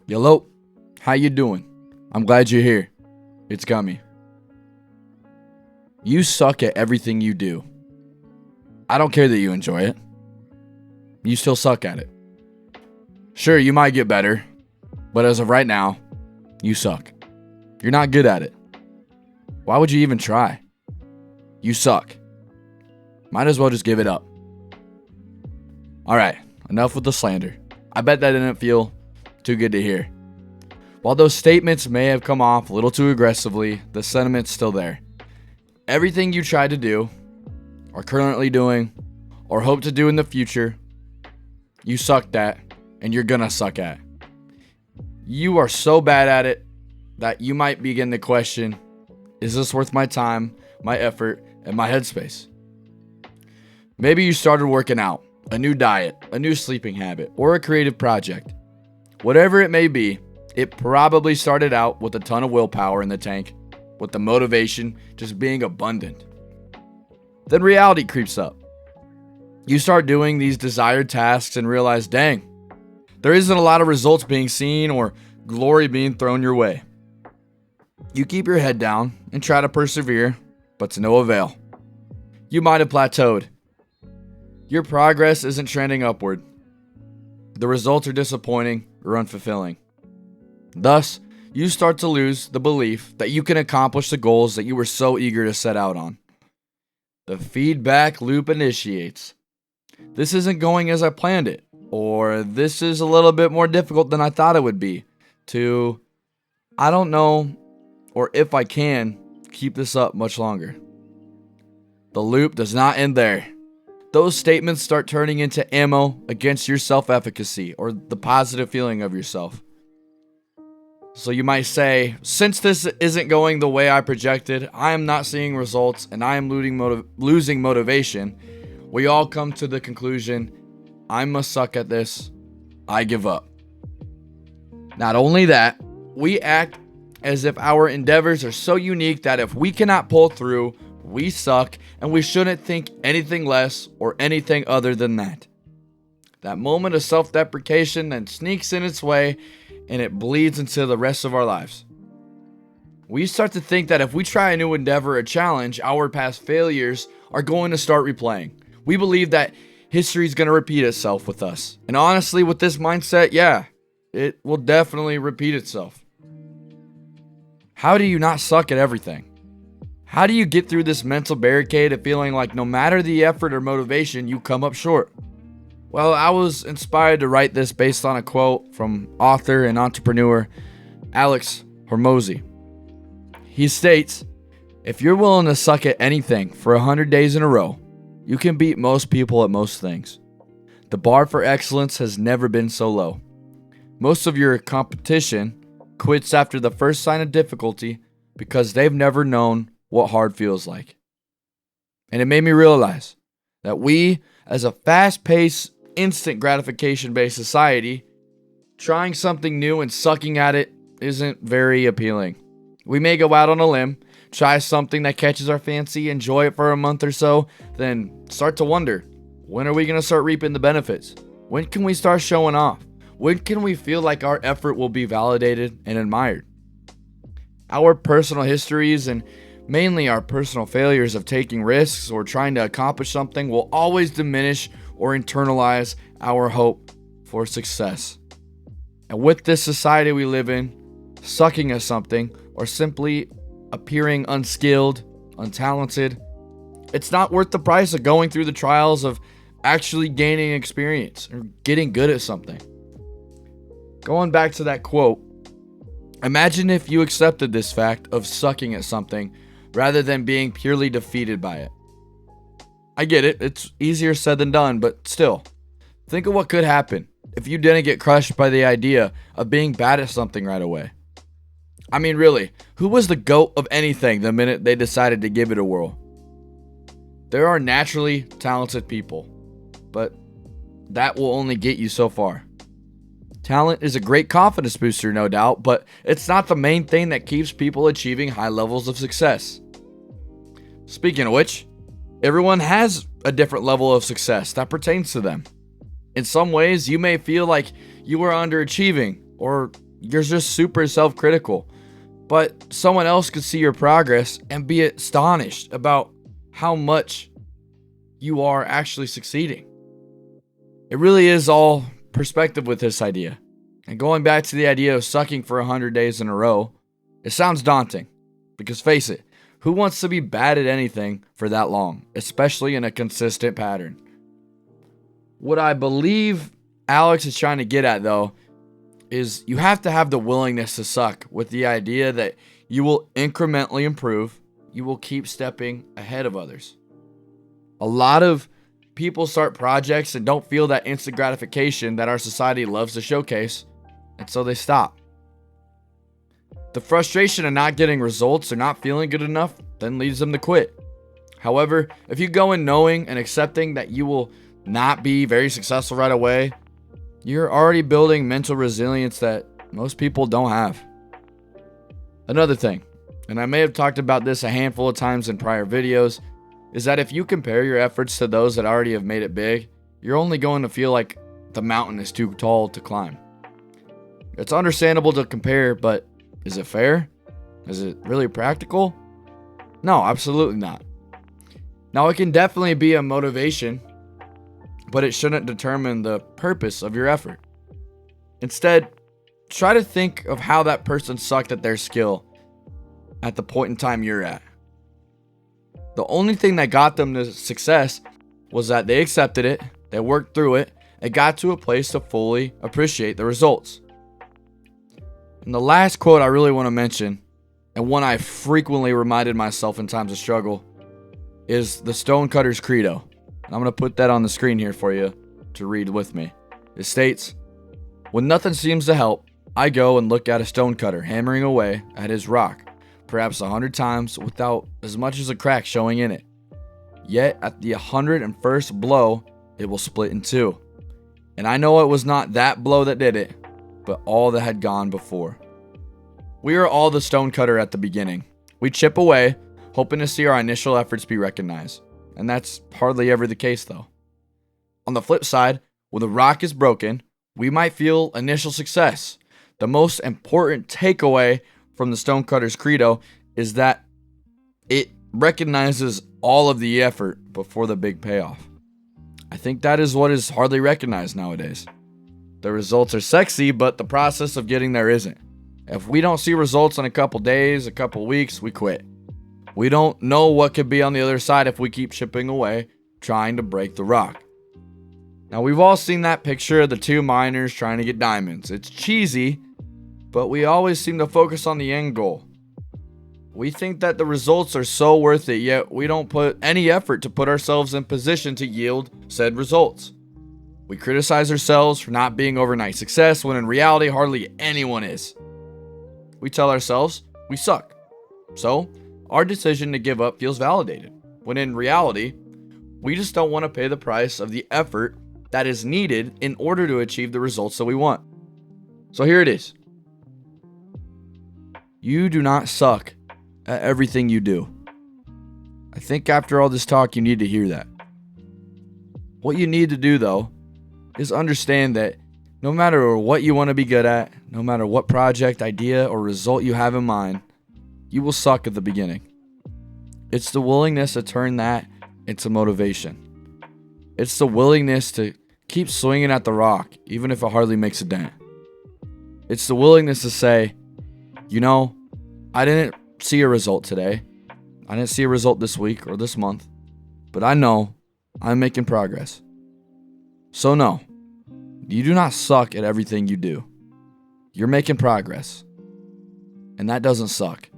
Hello, how you doing? I'm glad you're here. It's Gummy. You suck at everything you do. I don't care that you enjoy it. You still suck at it. Sure, you might get better, but as of right now, you suck. You're not good at it. Why would you even try? You suck. Might as well just give it up. Alright, enough with the slander. I bet that didn't feel too good to hear. While those statements may have come off a little too aggressively, the sentiment's still there. Everything you try to do, are currently doing, or hope to do in the future, you sucked at, and you're gonna suck at. You are so bad at it that you might begin to question, is this worth my time, my effort, and my headspace? Maybe you started working out, a new diet, a new sleeping habit, or a creative project. Whatever it may be, it probably started out with a ton of willpower in the tank, with the motivation just being abundant. Then reality creeps up. You start doing these desired tasks and realize, dang, there isn't a lot of results being seen or glory being thrown your way. You keep your head down and try to persevere, but to no avail. You might have plateaued. Your progress isn't trending upward. The results are disappointing or unfulfilling. Thus, you start to lose the belief that you can accomplish the goals that you were so eager to set out on. The feedback loop initiates. This isn't going as I planned it, or this is a little bit more difficult than I thought it would be, to I don't know, or if I can keep this up much longer. The loop does not end there. Those statements start turning into ammo against your self-efficacy or the positive feeling of yourself. So you might say, since this isn't going the way I projected, I am not seeing results and I am losing motivation, we all come to the conclusion, I must suck at this, I give up. Not only that, we act as if our endeavors are so unique that if we cannot pull through, we suck and we shouldn't think anything less or anything other than that. That moment of self-deprecation then sneaks in its way and it bleeds into the rest of our lives. We start to think that if we try a new endeavor or challenge, our past failures are going to start replaying. We believe that history is going to repeat itself with us. And honestly, with this mindset, yeah, it will definitely repeat itself. How do you not suck at everything? How do you get through this mental barricade of feeling like no matter the effort or motivation, you come up short? Well, I was inspired to write this based on a quote from author and entrepreneur Alex Hormozi. He states, if you're willing to suck at anything for 100 days in a row, you can beat most people at most things. The bar for excellence has never been so low. Most of your competition quits after the first sign of difficulty because they've never known what hard feels like. And it made me realize that we, as a fast-paced, instant gratification-based society, trying something new and sucking at it isn't very appealing. We may go out on a limb, try something that catches our fancy, enjoy it for a month or so, then start to wonder, when are we going to start reaping the benefits? When can we start showing off? When can we feel like our effort will be validated and admired? Our personal histories and mainly our personal failures of taking risks or trying to accomplish something will always diminish or internalize our hope for success. And with this society we live in, sucking at something or simply appearing unskilled, untalented, it's not worth the price of going through the trials of actually gaining experience or getting good at something. Going back to that quote, imagine if you accepted this fact of sucking at something rather than being purely defeated by it. I get it, it's easier said than done, but still, think of what could happen if you didn't get crushed by the idea of being bad at something right away. I mean, really, who was the GOAT of anything the minute they decided to give it a whirl? There are naturally talented people, but that will only get you so far. Talent is a great confidence booster, no doubt, but it's not the main thing that keeps people achieving high levels of success. Speaking of which, everyone has a different level of success that pertains to them. In some ways, you may feel like you are underachieving or you're just super self-critical. But someone else could see your progress and be astonished about how much you are actually succeeding. It really is all perspective with this idea. And going back to the idea of sucking for 100 days in a row, it sounds daunting. Because face it, who wants to be bad at anything for that long, especially in a consistent pattern? What I believe Alex is trying to get at, though, is you have to have the willingness to suck, with the idea that you will incrementally improve, you will keep stepping ahead of others. A lot of people start projects and don't feel that instant gratification that our society loves to showcase, and so they stop. The frustration of not getting results or not feeling good enough then leads them to quit. However, if you go in knowing and accepting that you will not be very successful right away, you're already building mental resilience that most people don't have. Another thing, and I may have talked about this a handful of times in prior videos, is that if you compare your efforts to those that already have made it big, you're only going to feel like the mountain is too tall to climb. It's understandable to compare, but is it fair? Is it really practical? No, absolutely not. Now, it can definitely be a motivation, but it shouldn't determine the purpose of your effort. Instead, try to think of how that person sucked at their skill at the point in time you're at. The only thing that got them to success was that they accepted it, they worked through it, and got to a place to fully appreciate the results. And the last quote I really want to mention, and one I frequently reminded myself in times of struggle, is the Stonecutter's Credo. I'm going to put that on the screen here for you to read with me. It states, "When nothing seems to help, I go and look at a stonecutter hammering away at his rock, perhaps 100 times without as much as a crack showing in it. Yet at the 101st blow, it will split in two. And I know it was not that blow that did it, but all that had gone before." We are all the stonecutter at the beginning. We chip away, hoping to see our initial efforts be recognized. And that's hardly ever the case, though. On the flip side, when the rock is broken, we might feel initial success. The most important takeaway from the Stonecutter's Credo is that it recognizes all of the effort before the big payoff. I think that is what is hardly recognized nowadays. The results are sexy, but the process of getting there isn't. If we don't see results in a couple days, a couple weeks, we quit. We don't know what could be on the other side if we keep chipping away, trying to break the rock. Now, we've all seen that picture of the two miners trying to get diamonds. It's cheesy, but we always seem to focus on the end goal. We think that the results are so worth it, yet we don't put any effort to put ourselves in position to yield said results. We criticize ourselves for not being overnight success, when in reality, hardly anyone is. We tell ourselves we suck. So, our decision to give up feels validated, when in reality, we just don't want to pay the price of the effort that is needed in order to achieve the results that we want. So here it is. You do not suck at everything you do. I think after all this talk, you need to hear that. What you need to do, though, is understand that no matter what you want to be good at, no matter what project, idea, or result you have in mind, you will suck at the beginning. It's the willingness to turn that into motivation. It's the willingness to keep swinging at the rock, even if it hardly makes a dent. It's the willingness to say, you know, I didn't see a result today. I didn't see a result this week or this month, but I know I'm making progress. So no, you do not suck at everything you do. You're making progress, and that doesn't suck.